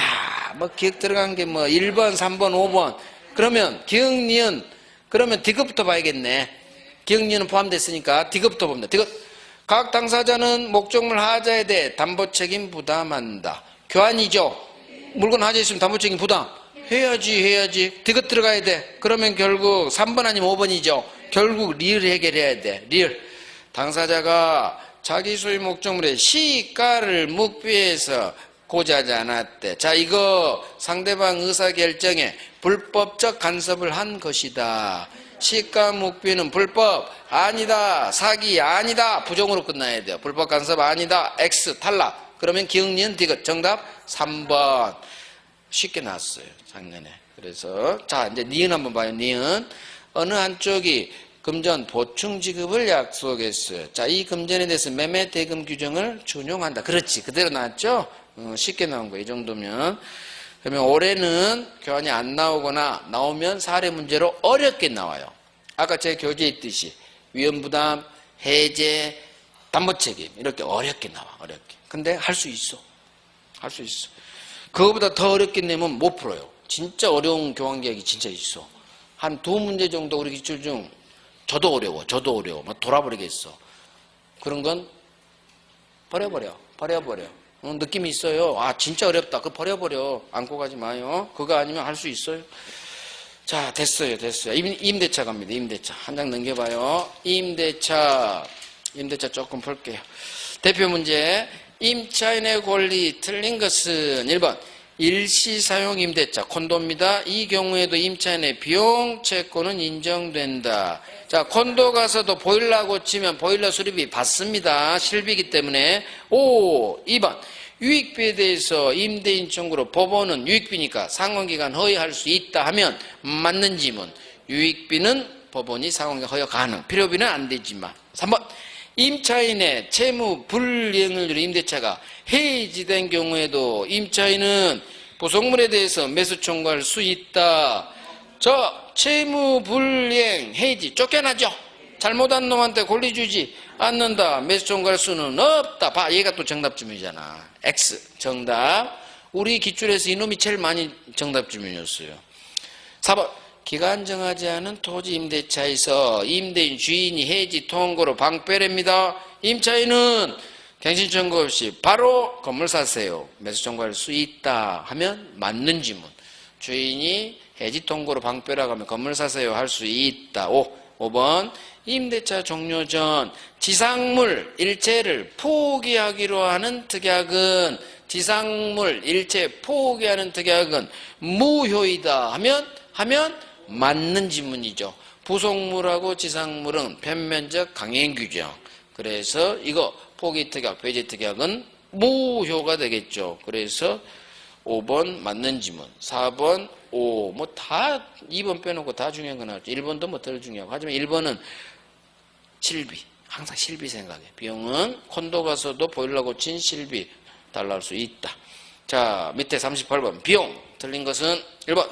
뭐 기억 들어간 게 뭐 1번, 3번, 5번. 그러면 기억, 니은 그러면 D급부터 봐야겠네. 기억, 니은은 포함됐으니까 D급부터 봅니다. D급. 각 당사자는 목적물 하자에 대해 담보책임 부담한다. 교환이죠. 물건 하자 있으면 담보책임 부담. 해야지. D급 들어가야 돼. 그러면 결국 3번 아니면 5번이죠. 결국 리을 해결해야 돼. 리을. 당사자가 자기 소유 목적물의 시가를 묵비해서 고지하지 않았대. 자, 이거 상대방 의사결정에 불법적 간섭을 한 것이다. 시가 묵비는 불법 아니다. 사기 아니다. 부정으로 끝나야 돼요. 불법 간섭 아니다. X 탈락. 그러면 기억, 니은, 디귿. 정답 3번. 쉽게 나왔어요. 작년에. 그래서 자, 이제 니은 한번 봐요. 니은. 어느 한쪽이 금전 보충 지급을 약속했어요. 자, 이 금전에 대해서 매매 대금 규정을 준용한다. 그렇지. 그대로 나왔죠? 쉽게 나온 거예요. 이 정도면. 그러면 올해는 교환이 안 나오거나 나오면 사례 문제로 어렵게 나와요. 아까 제 교재에 있듯이 위험부담, 해제, 담보책임 이렇게 어렵게 나와. 어렵게. 근데 할 수 있어. 할 수 있어. 그거보다 더 어렵게 내면 못 풀어요. 진짜 어려운 교환계약이 진짜 있어. 한 2문제 정도 우리 기출 중 저도 어려워. 막 돌아버리겠어. 그런 건 버려버려. 느낌이 있어요. 아, 진짜 어렵다. 그거 버려버려. 안고 가지 마요. 그거 아니면 할 수 있어요. 자, 됐어요. 임대차 갑니다. 임대차. 한 장 넘겨봐요. 임대차 조금 볼게요. 대표 문제. 임차인의 권리 틀린 것은 1번. 일시사용 임대차 콘도입니다. 이 경우에도 임차인의 비용 채권은 인정된다. 자, 콘도 가서도 보일러 고치면 보일러 수리비 받습니다. 실비이기 때문에. 2번. 유익비에 대해서 임대인 청구로 법원은 유익비니까 상환기간 허용할 수 있다 하면 맞는 지문. 유익비는 법원이 상환기간 허용 가능. 필요비는 안 되지만. 3번. 임차인의 채무 불이행을 위한 임대차가 해지된 경우에도 임차인은 부속물에 대해서 매수 청구할 수 있다. 채무 불이행 해지 쫓겨나죠. 잘못한 놈한테 권리 주지 않는다. 매수 청구할 수는 없다. 봐, 얘가 또 정답 주문이잖아. X 정답. 우리 기출에서 이놈이 제일 많이 정답 주문이었어요. 4번. 기간 정하지 않은 토지 임대차에서 임대인 주인이 해지 통고로 방패랍니다. 임차인은 갱신 청구 없이 바로 건물 사세요. 매수 청구할 수 있다 하면 맞는 지문. 주인이 해지 통고로 방패라고 하면 건물 사세요 할 수 있다. 5번 임대차 종료 전 지상물 일체를 포기하기로 하는 특약은 지상물 일체 포기하는 특약은 무효이다 하면 맞는 지문이죠. 부속물하고 지상물은 편면적 강행 규정. 그래서 이거 포기 특약, 배제 특약은 무효가 되겠죠. 그래서 5번 맞는 지문, 4번 5, 뭐 다 2번 빼놓고 다 중요한 거 나왔죠. 1번도 뭐 덜 중요하고. 하지만 1번은 실비, 항상 실비 생각해. 비용은 콘도 가서도 보일러 고친 실비 달라할 수 있다. 자, 밑에 38번 비용 틀린 것은 1번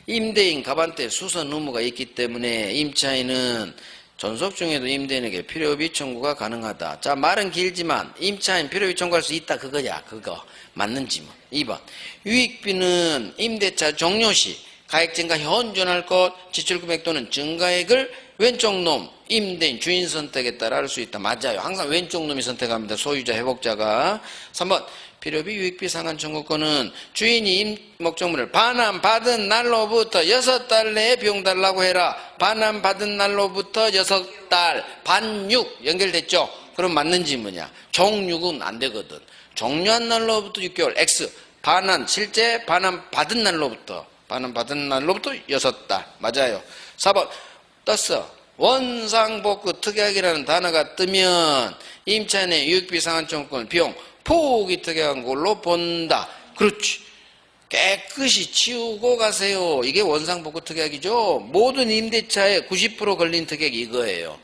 임대인 가반대 수선 의무가 있기 때문에 임차인은 존속 중에도 임대인에게 필요비 청구가 가능하다. 자, 말은 길지만 임차인 필요비 청구할 수 있다 그거야. 그거 맞는 지문. 2번 유익비는 임대차 종료 시 가액 증가 현존할 것 지출금액 또는 증가액을 왼쪽 놈 임대인 주인 선택에 따라 할 수 있다. 맞아요. 항상 왼쪽 놈이 선택합니다. 소유자 회복자가. 3번 필요비 유익비 상환 청구권은 주인이 목적물을 반환받은 날로부터 6달 내에 비용 달라고 해라. 반환받은 날로부터 6달 반육 연결됐죠? 그럼 맞는 지문이야. 종육은 안 되거든. 종료한 날로부터 6개월 X 반환 실제 반환받은 날로부터 6달 맞아요. 4번 떴어. 원상복구 특약이라는 단어가 뜨면 임차인의 유익비 상환 청구권 비용 포기 특약한 걸로 본다. 그렇지. 깨끗이 치우고 가세요. 이게 원상복구 특약이죠. 모든 임대차에 90% 걸린 특약이 이거예요.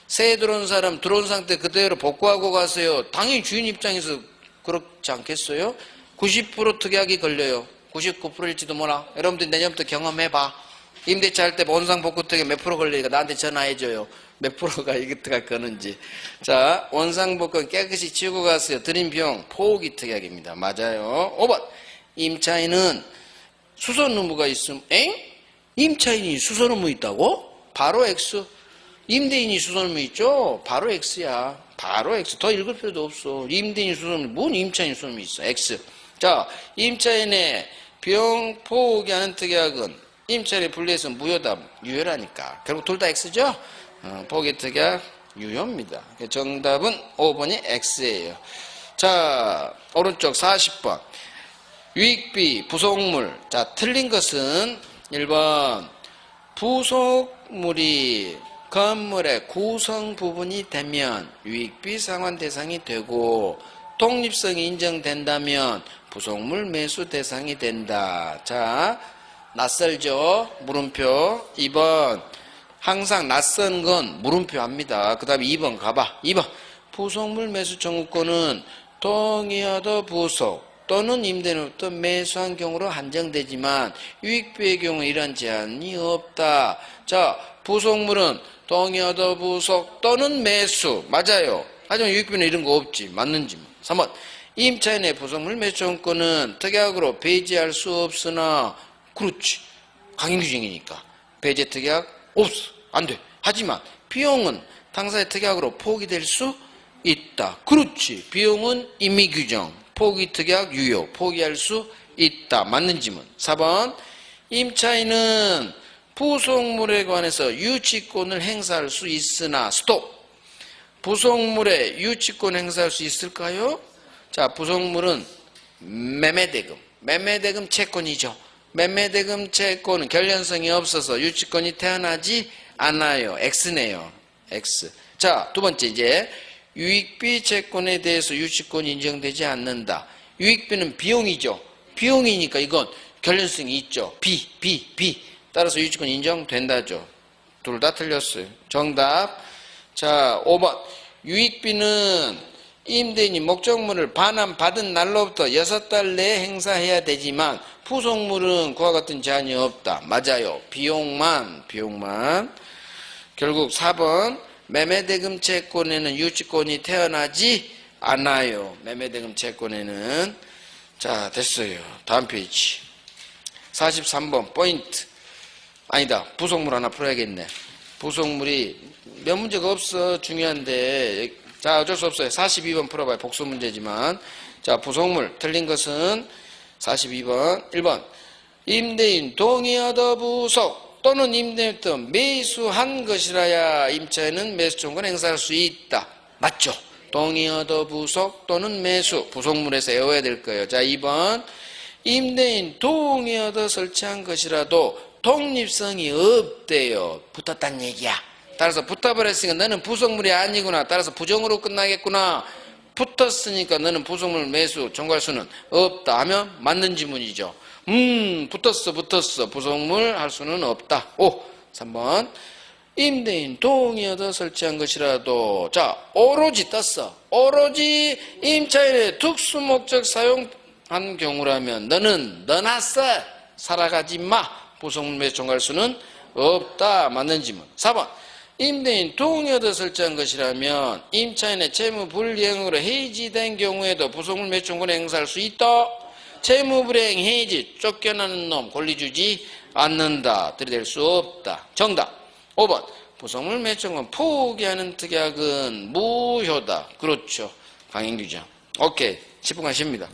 새 들어온 사람 들어온 상태 그대로 복구하고 가세요. 당연히 주인 입장에서 그렇지 않겠어요? 90% 특약이 걸려요. 99%일지도 몰라. 여러분들 내년부터 경험해봐. 임대차 할 때 원상복구 특약 몇 프로 걸리니까 나한테 전화해줘요. 몇 프로가 이게 특약 거는지. 자, 원상복구 깨끗이 치우고 가세요. 드린 비용 포기 특약입니다. 맞아요. 5번 임차인은 수선 의무가 있음. 엥? 임차인이 수선 의무 있다고? 바로 X. 임대인이 수선 의무 있죠? 바로 X야. 바로 X. 더 읽을 필요도 없어. 임대인이 수선 의무, 뭔 임차인이 수선 의무 있어? X. 자, 임차인의 비용 포기하는 특약은 임차인이 분리해서 무효다. 유효라니까. 결국 둘 다 X죠? 포기 특약 유효입니다. 정답은 5번이 X예요. 자, 오른쪽 40번. 유익비, 부속물. 자, 틀린 것은 1번. 부속물이 건물의 구성 부분이 되면 유익비 상환 대상이 되고 독립성이 인정된다면 부속물 매수 대상이 된다. 자, 낯설죠? 물음표. 2번. 항상 낯선 건 물음표 합니다. 그 다음에 2번 가봐. 2번. 부속물 매수 청구권은 동의하다 부속 또는 임대인으로부터 매수한 경우로 한정되지만 유익비의 경우 이런 제한이 없다. 자, 부속물은 동의하다 부속 또는 매수. 맞아요. 하지만 유익비는 이런 거 없지. 맞는지. 3번. 임차인의 부속물 매수 청구권은 특약으로 배제할 수 없으나 그렇지. 강행규정이니까. 배제 특약 없어. 안 돼. 하지만 비용은 당사의 특약으로 포기될 수 있다. 그렇지. 비용은 임의규정. 포기 특약 유효. 포기할 수 있다. 맞는 지문. 4번. 임차인은 부속물에 관해서 유치권을 행사할 수 있으나 스톱. 부속물에 유치권 행사할 수 있을까요? 자, 부속물은 매매대금. 매매대금 채권이죠. 매매대금 채권은 결련성이 없어서 유치권이 태어나지 않아요. X네요. X. 자, 두 번째 이제 유익비 채권에 대해서 유치권이 인정되지 않는다. 유익비는 비용이죠. 비용이니까 이건 결련성이 있죠. B. 따라서 유치권 인정된다죠. 둘 다 틀렸어요. 정답. 자, 5번. 유익비는 임대인이 목적물을 반환받은 날로부터 6달 내에 행사해야 되지만 부속물은 그와 같은 제한이 없다. 맞아요. 비용만. 결국 4번. 매매대금 채권에는 유치권이 태어나지 않아요. 매매대금 채권에는. 자, 됐어요. 다음 페이지. 43번 포인트. 아니다. 부속물 하나 풀어야겠네. 부속물이 몇 문제가 없어. 중요한데. 자, 어쩔 수 없어요. 42번 풀어봐요. 복수 문제지만. 자, 부속물. 틀린 것은 42번. 1번. 임대인 동의하다 부속. 또는 임대인부터 매수한 것이라야 임차인은 매수청구를 행사할 수 있다. 맞죠? 동의 얻어 부속 또는 매수, 부속물에서 외워야 될 거예요. 자, 2번. 임대인 동의 얻어 설치한 것이라도 독립성이 없대요. 붙었단 얘기야. 따라서 붙어버렸으니까 너는 부속물이 아니구나. 따라서 부정으로 끝나겠구나. 붙었으니까 너는 부속물 매수 청구할 수는 없다 하면 맞는 지문이죠. 붙었어. 부속물 할 수는 없다. 3번. 임대인 동의 얻어 설치한 것이라도, 자, 오로지 떴어. 오로지 임차인의 특수 목적 사용한 경우라면 너는 넣어놨어. 살아가지 마. 부속물 매수 청구할 수는 없다. 맞는 지문. 4번. 임대인 동의 얻어 설치한 것이라면 임차인의 채무 불이행으로 해지된 경우에도 부속물 매수 청구를 행사할 수 있다. 채무 불이행 해지, 쫓겨나는 놈 권리 주지 않는다. 들이댈 수 없다. 정답. 5번. 부속물 매수 청구는 포기하는 특약은 무효다. 그렇죠. 강행규정. 오케이. 10분간 쉽니다.